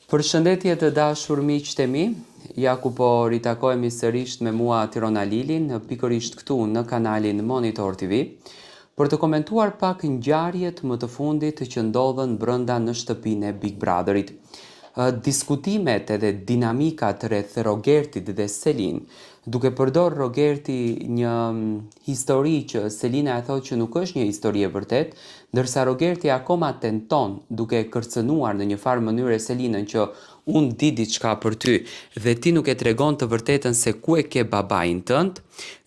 Përshëndetje të dashur miqtë e mi, ja ku po ritakojemi sërish me mua Tirona Lilin, pikërisht këtu në kanalin Monitor TV, për të komentuar pak ngjarjet më të fundit që ndodhen brenda në shtëpinë e Big Brotherit. Diskutimet edhe dinamikat rreth Rogertit dhe Selin, duke përdor Rogerti një histori që Selina e thotë që nuk është një histori e vërtet, ndërsa Rogerti akoma tenton duke kërcënuar në një farë mënyrë Selinën që unë di diçka për ty dhe ti nuk e tregon të vërtetën se ku e ke babain tënd,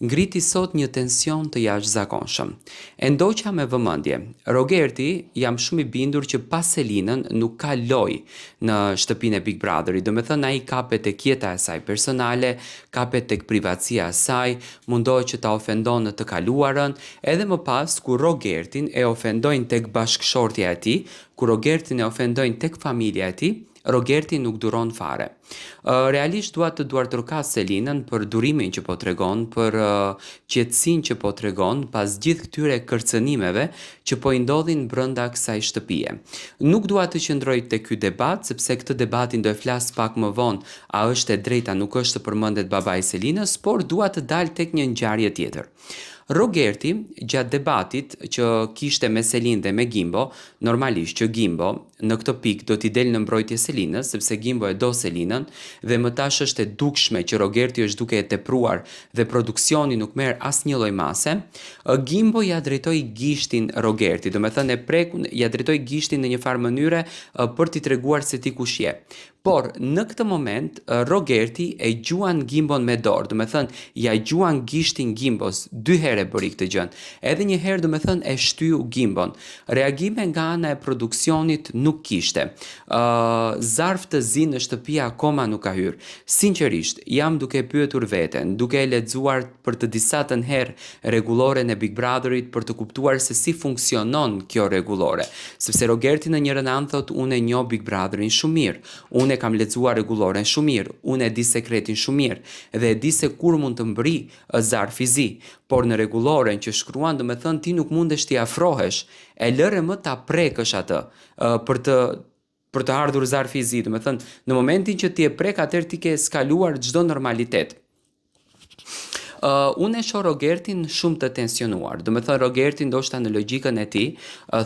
ngriti sot një tension të jashtëzakonshëm. E ndoqa me vëmendje. Rogerti jam shumë i bindur që pas Selinën nuk ka lojë në shtëpinë e Big Brotherit. Do me thënë ai kapet tek jeta e saj personale, kapet tek privatësia e saj, mundohet që ta ofendon në të kaluarën, edhe më pas kur Rogertin e ofendojnë tek bashkëshortja e tij, kur Rogertin e ofendojnë tek familja e tij, Rogerti nuk duron fare. Realisht dua të duartërkas Selinën për durimin që po tregon, për qetësinë që po tregon pas gjithë këtyre kërcënimeve që po i ndodhin brenda kësaj shtëpie. Nuk dua të qëndroj tek ky debat, sepse këtë debatin do e flas pak më vonë, a është e drejta, nuk është të përmendet babai i Selinës, por dua të dal tek një ngjarje tjetër. Rogerti, gjatë debatit që kishte me Selin dhe me Gimbo, normalisht që Gimbo në këtë pikë do t'i del në mbrojtje Selinës, sepse Gimbo e do Selinën dhe më tash është e dukshme që Rogerti është duke e tepruar dhe produksioni nuk merr asnjë lloj mase, Gimbo ja drejtoi gishtin Rogertit, do me thënë ja drejtoi gishtin në një farë mënyre për t'i treguar se ti kush je. Por në këtë moment Rogerti e gjuan Gimbon me dorë, do me thënë ja gjuan gishtin Gimbos, 2 herë bëri këtë gjën. Edhe një herë do me thënë e shtyu Gimbon. Reagime nga ana e produksionit nuk kishte. Zarf të zi në shtëpi akoma nuk ka hyrë. Sinqerisht, jam duke pyetur veten, duke e lexuar për të disatën herë rregulloren e Big Brotherit për të kuptuar se si funksionon kjo rregullore. Sepse Rogerti në njërin anë thot unë e njoh Big Brotherin shumë mirë. Unë e kam lexuar rregulloren shumë mirë, unë e di sekretin shumë mirë dhe e di se kur mund të mbri zarfi zi, por në rregulloren që shkruan do me thënë ti nuk mundesh t'i afrohesh, e lëre më ta prekësh atë për të ardhur zarfi i zi, do me thënë në momentin që ti e prek atëherë ti ke skaluar çdo normalitet. Unë e shoh Rogertin shumë të tensionuar. Do me thënë Rogerti ndoshta në logjikën e tij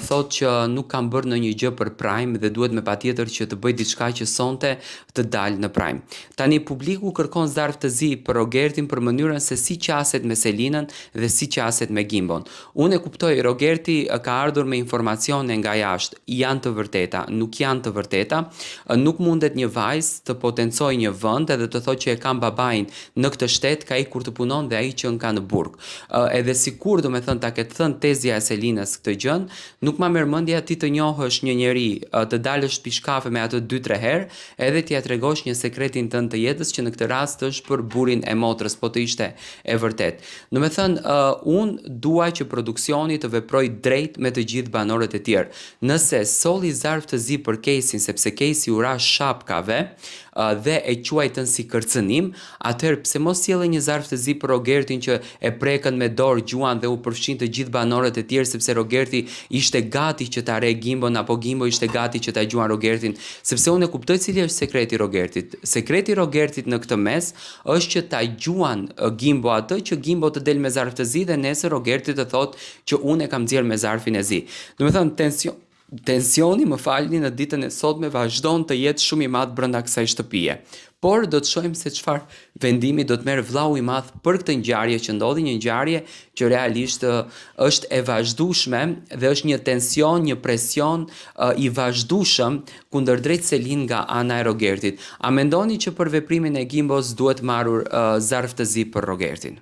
thot që nuk kam bërë ndonjë gjë për Prime dhe duhet me patjetër që të bëj diçka që sonte të dalë në Prime. Tani publiku kërkon zarf të zi për Rogertin për mënyrën se si qaset me Selinën dhe si qaset me Gimbon. Unë e kuptoj, Rogerti ka ardhur me informacione nga jashtë, janë të vërteta, nuk janë të vërteta, nuk mundet një vajzë të potencojë një vend edhe të thotë që e kam babain në këtë shtet, ka ikur të punon dhe ai që ka në burg. Edhe sikur do me thënë ta ketë thënë tezja e Selinës këtë gjën, nuk ma merr mendja ti të njohësh një njeri, të dalësh pi shkafe me atë 2-3 herë, edhe t'ia tregosh një sekretin tënd të jetës që në këtë rast është për burrin e motrës, po të ishte e vërtet. Do me thënë, unë dua që produksioni të veproj drejt me të gjithë banorët e tjerë. Nëse solli zarf të zi për Kesin, sepse Kesi u ra shapkave dhe e quajtën si kërcënim, atëherë pse mos sjellë një zarf të zi për Rogertin që e prekën me dorë gjuan dhe u përfshin të gjithë banorët e tjerë, sepse Rogerti ishte gati që ta re Gimbon apo Gimbo ishte gati që ta gjuan Rogertin, sepse unë e kuptoj cili është sekreti Rogertit. Sekreti Rogertit në këtë mes është që ta gjuan Gimbo atë që Gimbo të del me zarf të zi dhe nesër Rogerti të thotë që unë e kam nxjerr me zarfin e zi. Do me thënë tensioni, më falni, në ditën e sotme vazhdon të jetë shumë i madh brenda kësaj shtëpie. Por do të shohim se çfarë vendimi do të merr vllau i madh për këtë ngjarje që ndodhi, një ngjarje që realisht është e vazhdueshme dhe është një tension, një presion i vazhdueshëm kundërdrejt Selin nga ana e Rogertit. A mendoni që për veprimin e Gimbos duhet marrur zarf të zi për Rogertin?